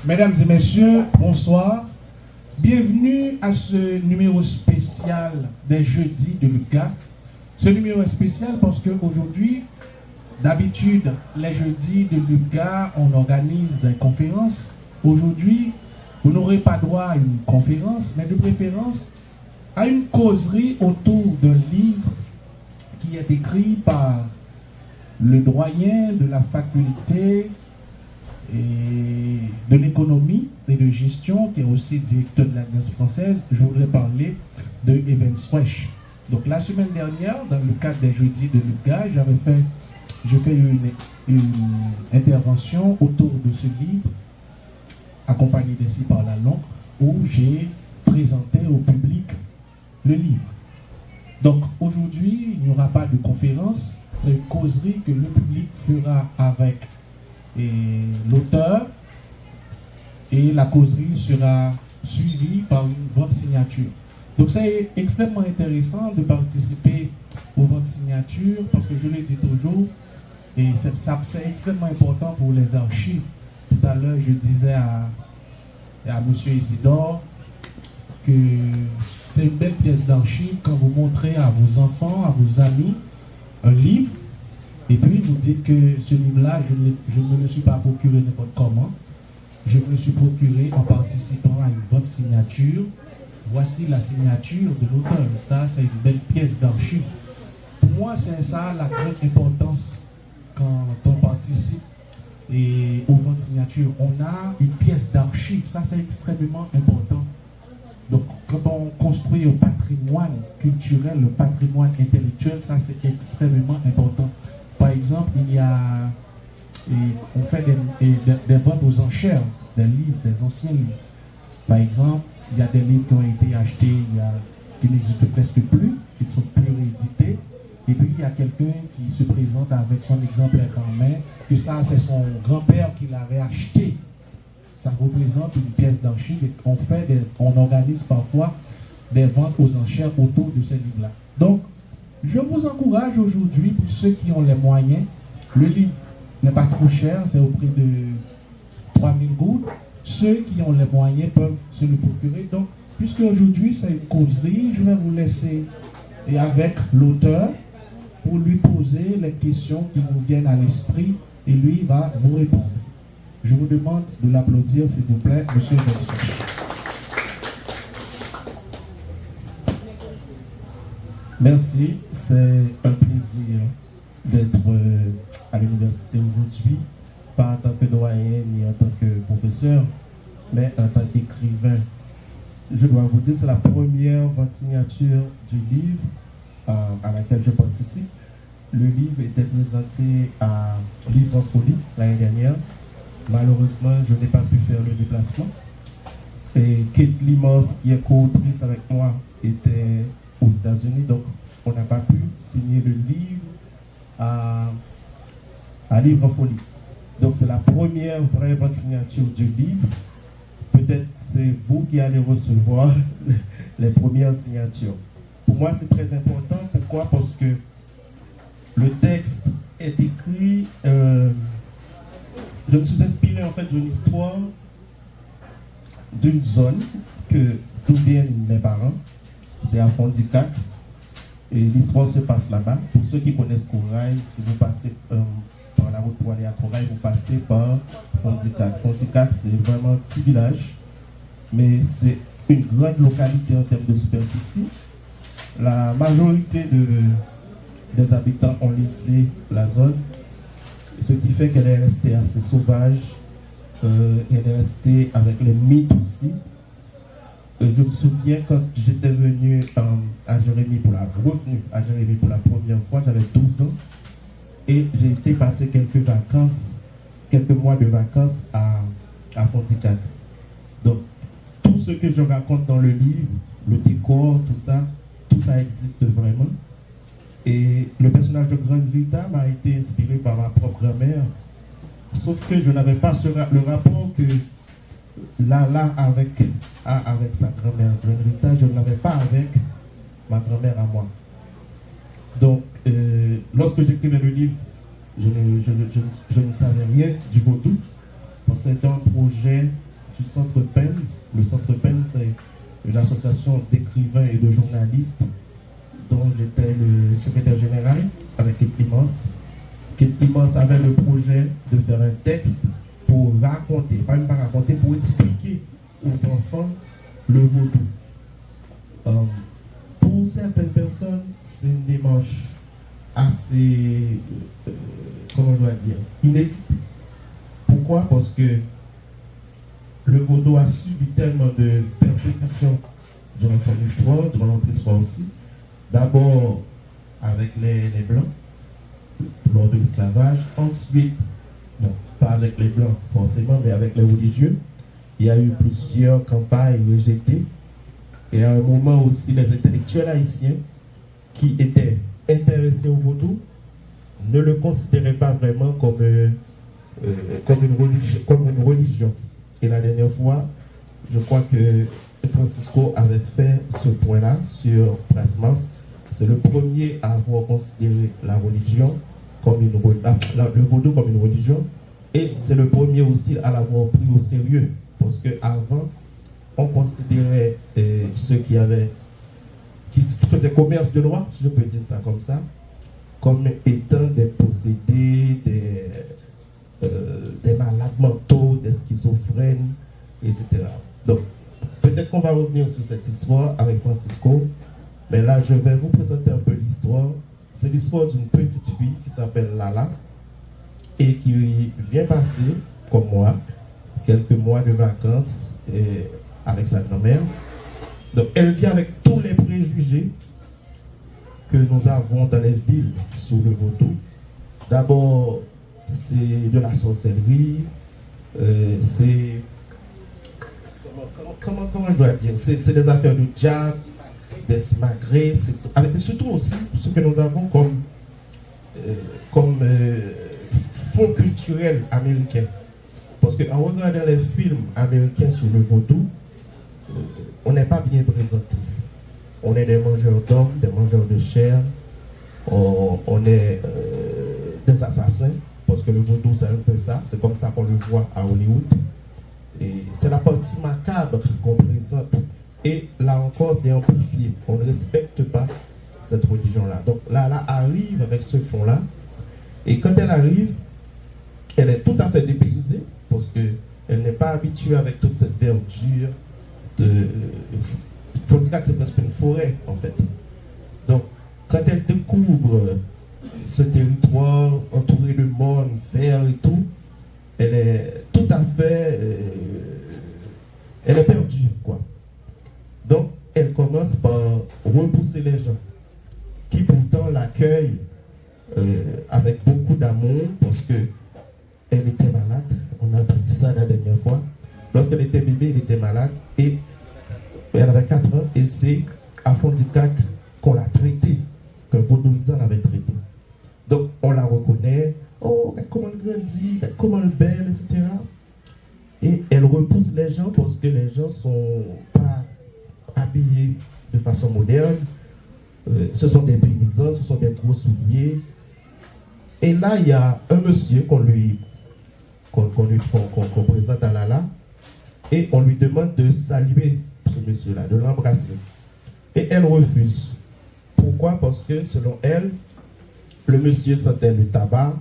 Mesdames et messieurs, bonsoir. Bienvenue à ce numéro spécial des jeudis de Lucas. Ce numéro est spécial parce qu'aujourd'hui, d'habitude, les jeudis de Lucas, on organise des conférences. Aujourd'hui, vous n'aurez pas droit à une conférence, mais de préférence à une causerie autour d'un livre qui est écrit par le doyen de la faculté et de l'économie et de gestion, qui est aussi directeur de l'Alliance française. Je voudrais parler de Evans Wesh. Donc la semaine dernière, dans le cadre des jeudis de Lucas, j'ai fait une intervention autour de ce livre, accompagné d'ici par la langue, où j'ai présenté au public le livre. Donc aujourd'hui, il n'y aura pas de conférence, c'est une causerie que le public fera avec l'auteur, et la causerie sera suivie par une vente signature. Donc c'est extrêmement intéressant de participer aux ventes signatures parce que je le dis toujours, et c'est extrêmement important pour les archives. Tout à l'heure, je disais à M. Isidore que c'est une belle pièce d'archive quand vous montrez à vos enfants, à vos amis, un livre, et puis vous dites que ce livre-là, je ne me le suis pas procuré n'importe comment, je me le suis procuré en participant à une vente signature. Voici la signature de l'auteur. Ça, c'est une belle pièce d'archive. Pour moi, c'est ça la grande importance quand on participe aux ventes signatures. On a une pièce d'archive. Ça, c'est extrêmement important. Donc, quand on construit un patrimoine culturel, le patrimoine intellectuel, ça, c'est extrêmement important. Par exemple, on fait des ventes aux enchères, des livres, des anciens livres. Par exemple, il y a des livres qui ont été achetés, qui n'existent presque plus, qui ne sont plus réédités. Et puis, il y a quelqu'un qui se présente avec son exemplaire en main, que ça, c'est son grand-père qui l'avait acheté. Ça représente une pièce d'archive et on organise parfois des ventes aux enchères autour de ces livres-là. Donc, je vous encourage aujourd'hui, pour ceux qui ont les moyens, le livre n'est pas trop cher, c'est au prix de 3000 gouttes. Ceux qui ont les moyens peuvent se le procurer. Donc, puisque aujourd'hui c'est une causerie, je vais vous laisser avec l'auteur pour lui poser les questions qui vous viennent à l'esprit et lui va vous répondre. Je vous demande de l'applaudir, s'il vous plaît, monsieur Vincent. Merci, c'est un plaisir d'être à l'université aujourd'hui, pas en tant que doyen ni en tant que professeur, mais en tant qu'écrivain. Je dois vous dire, c'est la première vente signature du livre à laquelle je participe. Le livre était présenté à Livre Folie l'année dernière. Malheureusement, je n'ai pas pu faire le déplacement. Et Kate Limos, qui est co-autrice avec moi, était aux États-Unis, donc on n'a pas pu signer le livre à Livre Folie. Donc c'est la première vraie vente signature du livre. Peut-être c'est vous qui allez recevoir les premières signatures. Pour moi, c'est très important. Pourquoi? Parce que le texte est écrit. Je me suis inspiré en fait d'une histoire d'une zone d'où viennent mes parents. C'est à Fondicac. Et l'histoire se passe là-bas. Pour ceux qui connaissent Corail, si vous passez par la route pour aller à Corail, vous passez par Fondicac. Fondicac, c'est vraiment un petit village, mais c'est une grande localité en termes de superficie. La majorité des habitants ont laissé la zone, ce qui fait qu'elle est restée assez sauvage. Elle est restée avec les mythes aussi. Je me souviens quand j'étais revenu à Jérémie pour la première fois, j'avais 12 ans et j'ai été passer quelques mois de vacances à Fondicac. Donc tout ce que je raconte dans le livre, le décor, tout ça existe vraiment. Et le personnage de Grande Rita m'a été inspiré par ma propre grand-mère, sauf que je n'avais pas le rapport que Lala avec sa grand-mère Grande Rita, je ne l'avais pas avec ma grand-mère à moi. Donc, lorsque j'écrivais le livre, je ne savais rien du vaudou. C'était un projet du Centre PEN. Le Centre PEN, c'est une association d'écrivains et de journalistes dont j'étais le secrétaire général avec Kate Clémence. Kate Clémence avait le projet de faire un texte pour raconter, pas même pas raconter, pour expliquer aux enfants le vaudou. Pour certaines personnes, c'est une démarche assez, comment on doit dire, inédite. Pourquoi? Parce que le vaudou a subi tellement de persécutions durant son histoire, durant notre histoire aussi. D'abord avec les Blancs, lors de l'esclavage. Ensuite, non, pas avec les Blancs forcément, mais avec les religieux. Il y a eu plusieurs campagnes rejetées. Et à un moment aussi, les intellectuels haïtiens qui étaient intéressés au vaudou ne le considéraient pas vraiment comme une religion. Et la dernière fois, je crois que Francisco avait fait ce point-là sur Plasmas. C'est le premier à avoir considéré la religion comme le vaudou comme une religion. Et c'est le premier aussi à l'avoir pris au sérieux. Parce qu'avant, on considérait ceux qui faisaient commerce de loi, si je peux dire ça comme ça, comme étant des possédés, des malades mentaux, des schizophrènes, etc. Donc, peut-être qu'on va revenir sur cette histoire avec Francisco, mais là, je vais vous présenter un peu l'histoire. C'est l'histoire d'une petite fille qui s'appelle Lala et qui vient passer, comme moi, quelques mois de vacances avec sa grand-mère. Donc, elle vient avec tous les préjugés que nous avons dans les villes sur le vaudou. D'abord, c'est de la sorcellerie, c'est... Comment je dois dire? C'est des affaires de jazz, des smagrés, avec surtout aussi ce que nous avons comme fond culturel américain. Parce qu'en regardant les films américains sur le vaudou, on n'est pas bien présenté. On est des mangeurs d'hommes, des mangeurs de chair, on est des assassins, parce que le vaudou c'est un peu ça, c'est comme ça qu'on le voit à Hollywood. Et c'est la partie macabre qu'on présente. Et là encore, c'est amplifié. On ne respecte pas cette religion-là. Donc là arrive avec ce fond-là. Et quand elle arrive, elle est tout à fait dépaysée, parce qu'elle n'est pas habituée avec toute cette verdure. Faut dire que c'est presque une forêt, en fait. Donc, quand elle découvre ce territoire entouré de mornes, verts et tout, elle est tout à fait... elle est perdue, quoi. Donc, elle commence par repousser les gens, qui pourtant l'accueillent avec beaucoup d'amour, parce qu'elle était malade. On a appris ça la dernière fois. Lorsqu'elle était bébé, elle était malade, et elle avait 4 ans, et c'est à Fondicac qu'on l'a traitée, qu'un vaudouisant l'avait traitée. Donc, on la reconnaît. Oh, comment elle grandit, comment elle belle, etc. Et elle repousse les gens parce que les gens ne sont pas habillés de façon moderne. Ce sont des paysans, ce sont des gros souliers. Et là, il y a un monsieur qu'on présente à Lala. Et on lui demande de saluer ce monsieur-là, de l'embrasser. Et elle refuse. Pourquoi? Parce que selon elle, le monsieur sentait le tabac.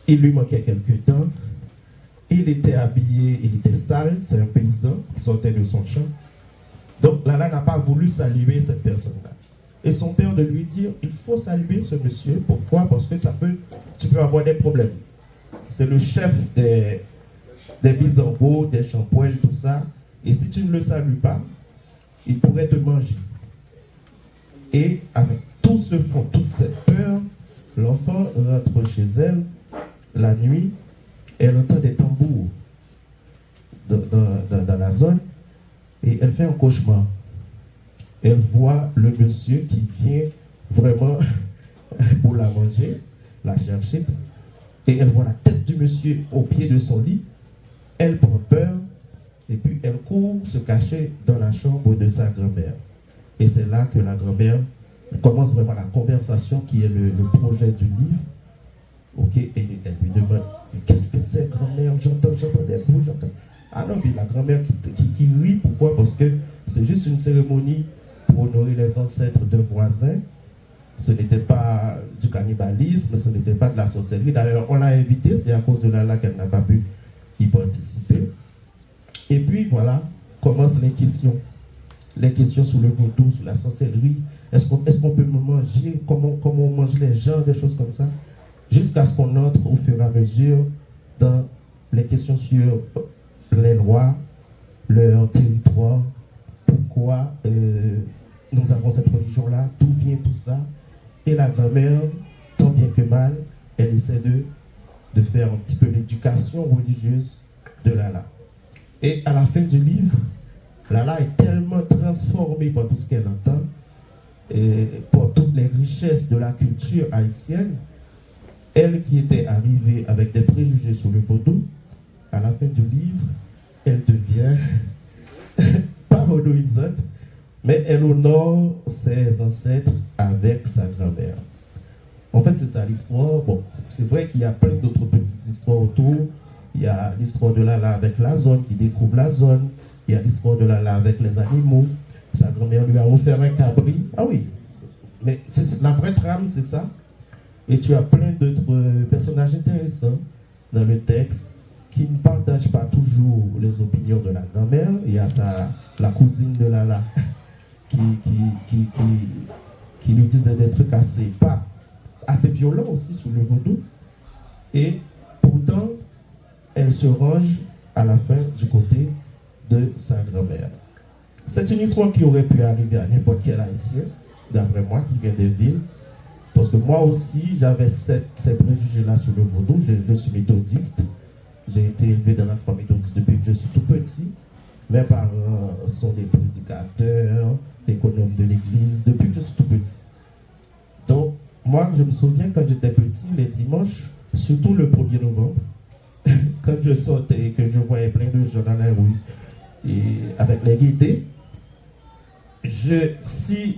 Il lui manquait quelques dents. Il était habillé, il était sale, c'est un paysan qui sortait de son champ. Donc Lala n'a pas voulu saluer cette personne-là. Et son père de lui dire, il faut saluer ce monsieur. Pourquoi? Parce que tu peux avoir des problèmes. C'est le chef des bisangos, des champouelles, tout ça. Et si tu ne le salues pas, il pourrait te manger. Et avec tout ce fond, toute cette peur, l'enfant rentre chez elle la nuit. Elle entend des tambours dans la zone et elle fait un cauchemar. Elle voit le monsieur qui vient vraiment pour la manger, la chercher, et elle voit la tête du monsieur au pied de son lit. Elle prend peur et puis elle court se cacher dans la chambre de sa grand-mère. Et c'est là que la grand-mère commence vraiment la conversation qui est le projet du livre. Ok, et elle lui demande, qu'est-ce que c'est, grand-mère? J'entends des bruits, j'entends. puis la grand-mère qui rit. Pourquoi? Parce que c'est juste une cérémonie pour honorer les ancêtres d'un voisin. Ce n'était pas du cannibalisme, ce n'était pas de la sorcellerie. D'ailleurs, on l'a invitée, c'est à cause de là qu'elle n'a pas pu y participer. Et puis voilà, commencent les questions. Les questions sur le vaudou, sur la sorcellerie. Est-ce qu'on peut me manger? Comment on mange les gens? Des choses comme ça. Jusqu'à ce qu'on entre au fur et à mesure dans les questions sur les lois, leur territoire, pourquoi nous avons cette religion-là, d'où vient tout ça. Et la grand-mère, tant bien que mal, elle essaie de faire un petit peu l'éducation religieuse de Lala. Et à la fin du livre, Lala est tellement transformée par tout ce qu'elle entend, et pour toutes les richesses de la culture haïtienne. Elle qui était arrivée avec des préjugés sur le vaudou, à la fin du livre, elle devient pas vaudouisante, mais elle honore ses ancêtres avec sa grand-mère. En fait, c'est ça l'histoire. Bon, c'est vrai qu'il y a plein d'autres petites histoires autour. Il y a l'histoire de Lala avec la zone, qui découvre la zone. Il y a l'histoire de Lala avec les animaux. Sa grand-mère lui a offert un cabri. Ah oui, mais la vraie trame, c'est ça. Et tu as plein d'autres personnages intéressants dans le texte qui ne partagent pas toujours les opinions de la grand-mère. Il y a la cousine de Lala qui lui disait des trucs assez violents aussi sur le vaudou. Et pourtant, elle se range à la fin du côté de sa grand-mère. C'est une histoire qui aurait pu arriver à n'importe quel haïtien, d'après moi, qui vient des villes. Parce que moi aussi, j'avais ces préjugés-là sur le vaudou. Je suis méthodiste. J'ai été élevé dans la famille méthodiste depuis que je suis tout petit. Mes parents sont des prédicateurs, économes de l'église, depuis que je suis tout petit. Donc, moi, je me souviens quand j'étais petit, les dimanches, surtout le 1er novembre, quand je sortais et que je voyais plein de gens dans la rue, et avec les gaietés, si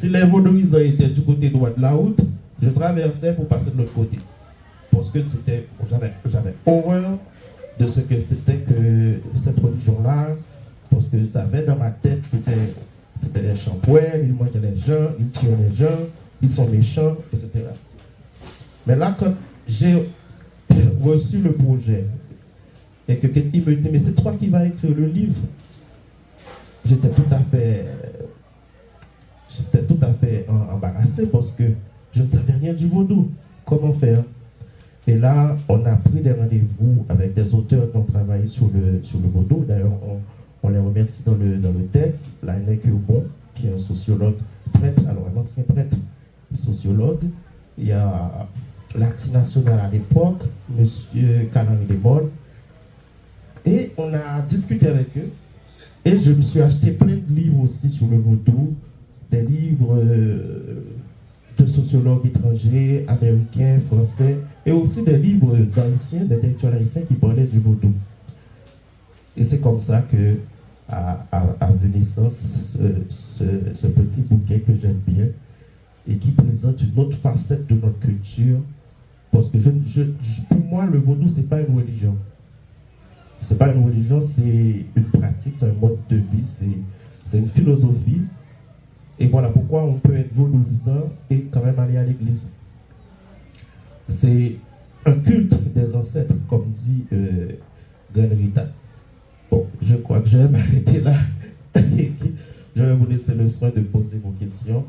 les vaudouisants étaient du côté droit de la route, je traversais pour passer de l'autre côté. Parce que j'avais horreur de ce que c'était que cette religion-là, parce que j'avais dans ma tête, c'était des champouins, ils mangeaient les gens, ils tuent les gens, ils sont méchants, etc. Mais là, quand j'ai reçu le projet, et que quelqu'un me dit, mais c'est toi qui vas écrire le livre, j'étais tout à fait embarrassé parce que je ne savais rien du vaudou. Comment faire? Et là, on a pris des rendez-vous avec des auteurs qui ont travaillé sur le vaudou. D'ailleurs, on les remercie dans le texte. Laine Curbon, qui est un sociologue prêtre, alors un ancien prêtre sociologue. Il y a l'Arti National à l'époque, M. Canary Desbordes. Et on a discuté avec eux. Et je me suis acheté plein de livres aussi sur le vaudou, des livres de sociologues étrangers, américains, français, et aussi des livres d'haïtiens, d'intellectuels haïtiens qui parlaient du vaudou. Et c'est comme ça que a vu naissance ce petit bouquet que j'aime bien et qui présente une autre facette de notre culture. Parce que pour moi, le vaudou, c'est pas une religion. C'est pas une religion, c'est une pratique, c'est un mode de vie, c'est une philosophie. Et voilà pourquoi on peut être vaudouisant et quand même aller à l'église. C'est un culte des ancêtres, comme dit Granrita. Bon, je crois que je vais m'arrêter là. Je vais vous laisser le soin de poser vos questions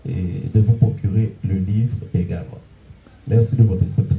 et de vous procurer le livre également. Merci de votre écoute.